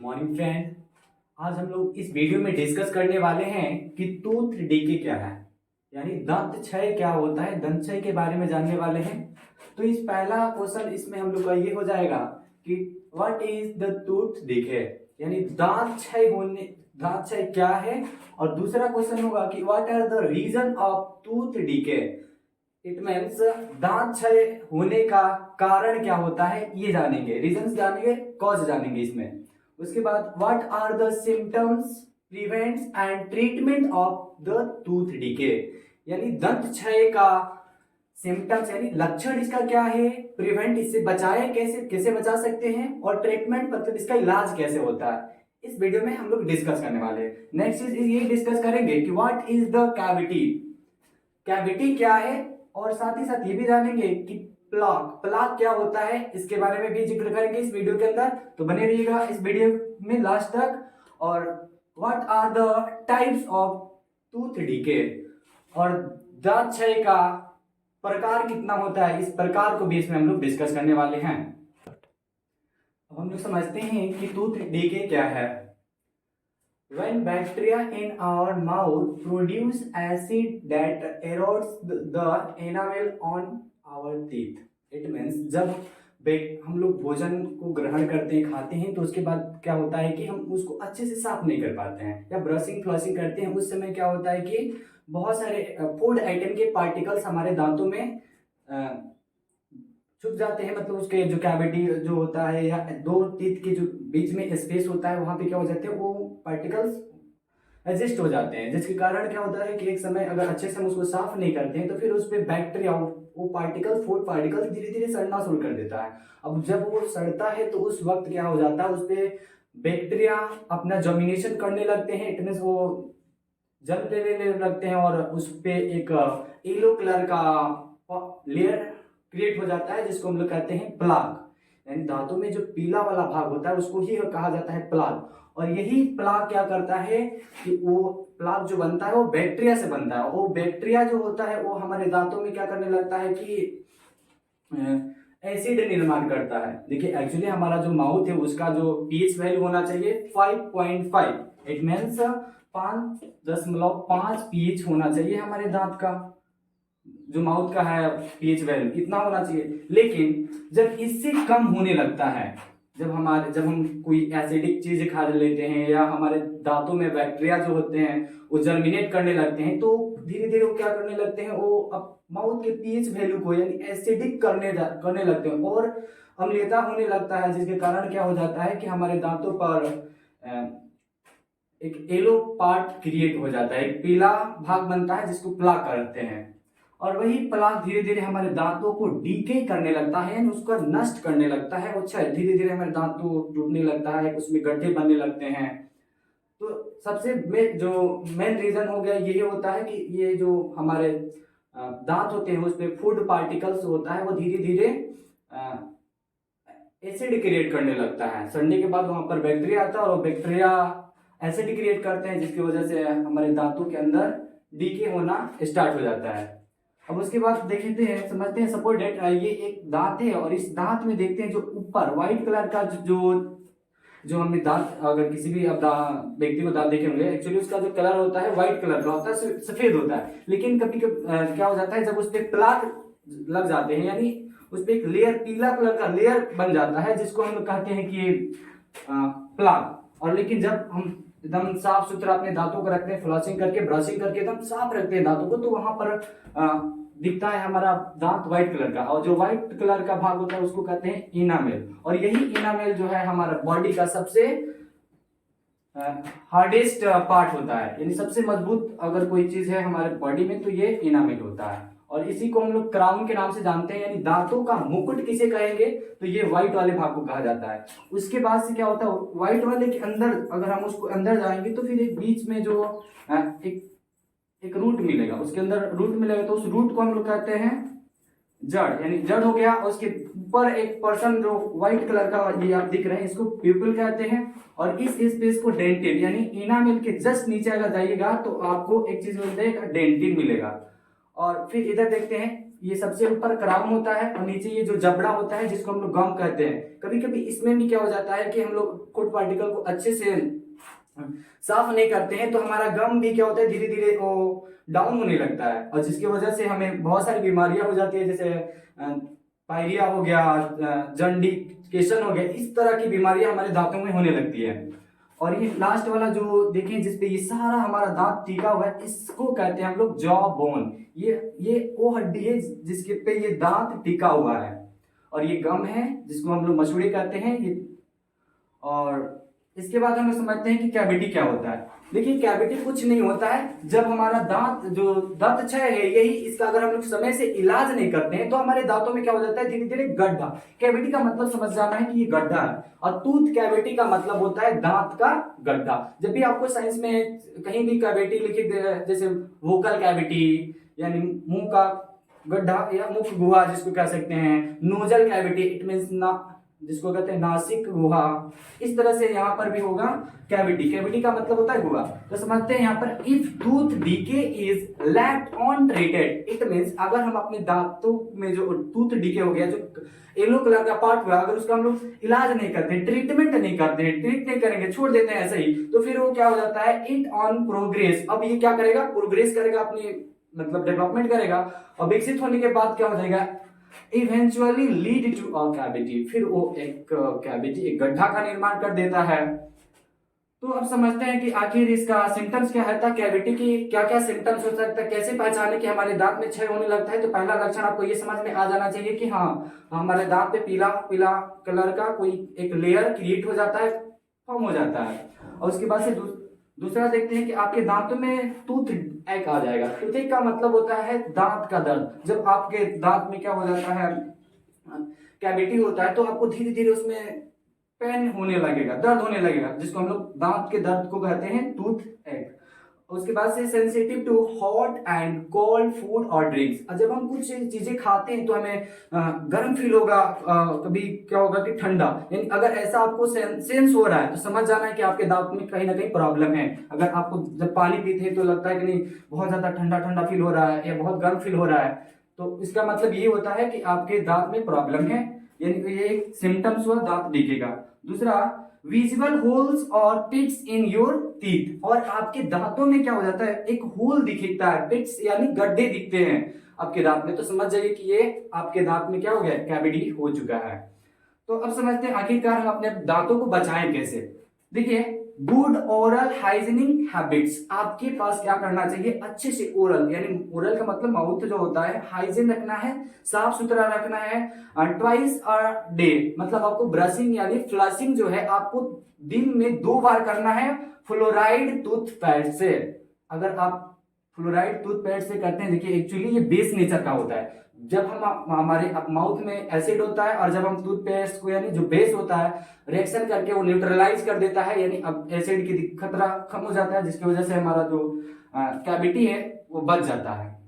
Morning friend. आज हम लोग इस वीडियो में डिस्कस करने वाले हैं कि टूथ डीके क्या है, यानी दंत क्षय क्या होता है, दंत क्षय के बारे में जानने वाले हैं। तो इस पहला क्वेश्चन इसमें हम लोग का ये हो जाएगा कि what is the tooth decay, यानी दांत क्षय क्या है। और दूसरा क्वेश्चन होगा कि what are the reason of tooth decay, it means दांत क्षय होने का कारण क्या होता है, ये जानेंगे, रीजंस जानेंगे, कॉज जानेंगे इसमें। उसके बाद what are the symptoms, prevents and treatment of the tooth decay, यानी दंत क्षय का सिम्टम्स यानी लक्षण इसका क्या है, प्रिवेंट इससे बचाए कैसे कैसे बचा सकते हैं, और ट्रीटमेंट मतलब इसका इलाज कैसे होता है, इस वीडियो में हम लोग डिस्कस करने वाले हैं। नेक्स्ट चीज ये डिस्कस करेंगे कि what is the cavity, cavity क्या है, और साथ ही साथ ये भी जानेंगे कि प्लाक प्लाक क्या होता है, इसके बारे में भी जिक्र करेंगे इस वीडियो के अंदर। तो बने रहिएगा इस वीडियो में लास्ट तक। और what are the types of tooth decay, और दांत क्षय का प्रकार कितना होता है, इस प्रकार को भी इसमें हम लोग डिस्कस करने वाले हैं। अब हम लोग समझते हैं कि टूथ डीके क्या है। When bacteria in our mouth produce acid that erodes the enamel on our teeth, it means जब हम लोग भोजन को ग्रहण करते हैं, खाते हैं, तो उसके बाद क्या होता है कि हम उसको अच्छे से साफ नहीं कर पाते हैं, या ब्रशिंग फ्लशिंग करते हैं उस समय क्या होता है कि बहुत सारे फूड आइटम के पार्टिकल्स हमारे दांतों में छुप जाते हैं, मतलब उसके जो कैविटी जो होता है या दो टीथ के जो बीच में स्पेस होता है वहां पे क्या हो जाते हैं, वो पार्टिकल्स एडजस्ट हो जाते हैं, जिसके कारण क्या होता है कि एक समय अगर अच्छे से हम उसको साफ नहीं करते हैं तो फिर उस पर बैक्टीरिया, वो पार्टिकल्स, फूड पार्टिकल्स धीरे धीरे सड़ना शुरू कर देता है। अब जब वो सड़ता है तो उस वक्त क्या हो जाता है, उस पर बैक्टीरिया अपना जर्मिनेशन करने लगते हैं, इट मीन्स वो जन्म लेने लगते हैं, और उस पर एक येलो कलर का लेयर क्रिएट हो जाता है, जिसको हम लोग कहते हैं प्लाक। यानी दांतों में जो पीला वाला भाग होता है उसको ही कहा जाता है प्लाक। और यही प्लाक क्या करता है कि वो प्लाक जो बनता है वो बैक्टीरिया से बनता है। वो बैक्टीरिया जो होता है वो हमारे दांतों में क्या करने लगता है कि एसिड निर्माण करता है। देखिए एक्चुअली हमारा जो माउथ है उसका जो पीएच वैल्यू होना चाहिए 5.5, इट मीन्स 5.5 पीएच होना चाहिए हमारे दांत का, जो माउथ का है पीएच वैल्यू इतना होना चाहिए। लेकिन जब इससे कम होने लगता है, जब हम कोई एसिडिक चीज खा लेते हैं, या हमारे दांतों में बैक्टीरिया जो होते हैं वो जर्मिनेट करने लगते हैं, तो धीरे धीरे वो क्या करने लगते हैं, वो अब माउथ के पीएच वैल्यू को यानी एसिडिक करने लगते हैं, और अम्लीयता होने लगता है, जिसके कारण क्या हो जाता है कि हमारे दांतों पर एक येलो पार्ट क्रिएट हो जाता है, एक पीला भाग बनता है जिसको प्लाक कहते हैं। और वही प्लाक धीरे धीरे हमारे दांतों को डीके करने लगता है, यानी उसको नष्ट करने लगता है। अच्छा, धीरे धीरे हमारे दांत टूटने लगता है, उसमें गड्ढे बनने लगते हैं। तो सबसे जो मेन रीजन हो गया ये होता है कि ये जो हमारे दांत होते हैं उस पर फूड पार्टिकल्स होता है, वो धीरे धीरे एसिड क्रिएट करने लगता है। सड़ने के बाद वहां पर बैक्टीरिया आता है, और बैक्टीरिया एसिड क्रिएट करते हैं, जिसकी वजह से हमारे दांतों के अंदर डीके होना स्टार्ट हो जाता है। अब उसके बाद देखते हैं, समझते हैं, सपोज डेट ये एक दांत है, और इस दांत में देखते हैं जो ऊपर व्हाइट कलर का जो हमने दांत, अगर किसी भी व्यक्ति को दांत देखे होंगे, एक्चुअली उसका जो कलर होता है व्हाइट कलर का होता है, सफेद होता है। लेकिन कभी कभी क्या हो जाता है, जब उस पर प्लाक लग जाते हैं, यानी उस पर एक लेयर, पीला कलर का लेयर बन जाता है, जिसको हम लोग कहते हैं कि प्लाक। और लेकिन जब हम एकदम साफ सुथरा अपने दांतों को रखते हैं, फ्लशिंग करके, ब्रशिंग करके एकदम साफ रखते हैं दांतों को, तो वहां पर दिखता है हमारा दांत व्हाइट कलर का, और जो व्हाइट कलर का भाग होता है उसको कहते हैं इनामेल। और यही इनामेल जो है हमारा बॉडी का सबसे हार्डेस्ट पार्ट होता है, यानी सबसे मजबूत अगर कोई चीज है हमारे बॉडी में तो ये इनामेल होता है। और इसी को हम लोग क्राउन के नाम से जानते हैं, यानी दांतों का मुकुट किसे कहेंगे, तो ये व्हाइट वाले भाग को कहा जाता है। उसके बाद से क्या होता है, व्हाइट वाले के अंदर अगर हम उसको अंदर जाएंगे तो फिर एक बीच में जो एक रूट मिलेगा, उसके अंदर रूट मिलेगा, तो उस रूट को हम लोग कहते हैं जड़, यानी जड़ हो गया। और उसके ऊपर एक पर्सन जो व्हाइट कलर का ये आप दिख रहे हैं, इसको प्यूपिल कहते हैं। और इस स्पेस को डेंटिन, यानी इनामेल के जस्ट नीचे अगर जाइएगा तो आपको एक चीज मिल जाएगा, डेंटिन मिलेगा। और फिर इधर देखते हैं, ये सबसे ऊपर क्राउन होता है और नीचे ये जो जबड़ा होता है जिसको हम लोग गम कहते हैं। कभी कभी इसमें भी क्या हो जाता है कि हम लोग फूड पार्टिकल को अच्छे से साफ नहीं करते हैं, तो हमारा गम भी क्या होता है धीरे धीरे वो डाउन होने लगता है, और जिसकी वजह से हमें बहुत सारी बीमारियां हो जाती है, जैसे पायरिया हो गया, जॉन्डिकेशन हो गया, इस तरह की बीमारियां हमारे दांतों में होने लगती है। और ये लास्ट वाला जो देखें जिसपे ये सारा हमारा दांत टीका हुआ है, इसको कहते हैं हम लोग जॉ बोन। ये वो हड्डी है जिसके पे ये दांत टिका हुआ है, और ये गम है जिसको हम लोग मसूड़े कहते हैं ये। और इसके बाद हम लोग समझते हैं कि कैविटी क्या होता है। देखिए कैविटी कुछ नहीं होता है, जब हमारा दांत जो दंत क्षय है यही इसका अगर हम लोग समय से इलाज नहीं करते हैं तो हमारे दांतों में क्या हो जाता है धीरे धीरे गड्ढा। कैविटी का मतलब समझ जाना है कि ये गड्ढा है, और टूथ कैविटी का मतलब होता है दांत का गड्ढा। जब भी आपको साइंस में कहीं भी कैविटी लिखी जैसे वोकल कैविटी यानी मुंह का गड्ढा या मुख गुहा जिसको कह सकते हैं, नोजल कैविटी इट मींस ना जिसको कहते हैं नासिक गुहा, इस तरह से यहाँ पर भी होगा कैविटी। कैविटी का मतलब होता है गुहा। तो समझते हैं यहाँ पर if tooth decay is left on treated, it means अगर हम अपने दांतों में जो टूथ डीके हो गया, जो येलो कलर का पार्ट हुआ, अगर उसका हम लोग इलाज नहीं करते, ट्रीटमेंट नहीं करते, ट्रीट नहीं करेंगे, छोड़ देते हैं ऐसे ही, तो फिर वो क्या हो जाता है इट ऑन प्रोग्रेस। अब ये क्या करेगा, प्रोग्रेस करेगा, अपनी मतलब डेवलपमेंट करेगा, और विकसित होने के बाद क्या हो जाएगा eventually lead to a cavity, फिर वो एक कैविटी एक गड्ढा का निर्माण कर देता है। तो अब समझते हैं कि आखिर इसका सिम्टम्स क्या है, कैविटी की क्या क्या सिम्टम्स हो सकता है, कैसे पहचाने कि हमारे दांत में क्षय होने लगता है। तो पहला लक्षण आपको ये समझ में आ जाना चाहिए कि हाँ हमारे दांत पे पीला पीला कलर का कोई एक लेयर क्रिएट हो जाता है, फॉर्म हो जाता है। और उसके बाद से दूसरा देखते हैं कि आपके दांतों में टूथ एक आ जाएगा। टूथ एक का मतलब होता है दांत का दर्द। जब आपके दांत में क्या हो जाता है कैविटी होता है तो आपको धीरे धीरे उसमें पेन होने लगेगा, दर्द होने लगेगा, जिसको हम लोग दांत के दर्द को कहते हैं टूथ एक। उसके बाद से sensitive to hot and cold food और ड्रिंक्स। जब हम कुछ चीजें खाते हैं तो हमें गर्म फील होगा, कभी क्या होगा कि ठंडा, यानी अगर ऐसा आपको सेंस हो रहा है तो समझ जाना है कि आपके दांत में कहीं ना कहीं प्रॉब्लम है। अगर आपको जब पानी पीते हैं तो लगता है कि नहीं बहुत ज्यादा ठंडा ठंडा फील हो रहा है या बहुत गर्म फील हो रहा है, तो इसका मतलब ये होता है कि आपके दांत में प्रॉब्लम है, यानी ये एक सिम्टम्स हुआ दांत दिखेगा। दूसरा विजिबल होल्स और पिट्स इन योर टीथ, और आपके दांतों में क्या हो जाता है एक होल दिखता है, पिट्स यानी गड्ढे दिखते हैं आपके दांत में, तो समझ जाइए कि ये आपके दांत में क्या हो गया कैविटी हो चुका है। तो अब समझते हैं आखिरकार हम अपने दांतों को बचाएं कैसे। देखिए गुड ओरल हाइजीनिक हैबिट्स, आपके पास क्या करना चाहिए अच्छे से ओरल, यानी ओरल का मतलब माउथ जो होता है हाइजीन रखना है, साफ सुथरा रखना है। ट्वाइस अ डे मतलब आपको ब्रशिंग यानी फ्लशिंग जो है आपको दिन में 2 बार करना है फ्लोराइड टूथपेस्ट से। अगर आप फ्लोराइड टूथपेस्ट से करते हैं, देखिए एक्चुअली ये बेस नेचर का होता है। जब हम हमारे माउथ में एसिड होता है और जब हम टूथपेस्ट को यानी जो बेस होता है रिएक्शन करके वो न्यूट्रलाइज कर देता है, यानी अब एसिड की खतरा कम हो जाता है, जिसकी वजह से हमारा जो कैविटी है वो बच जाता है।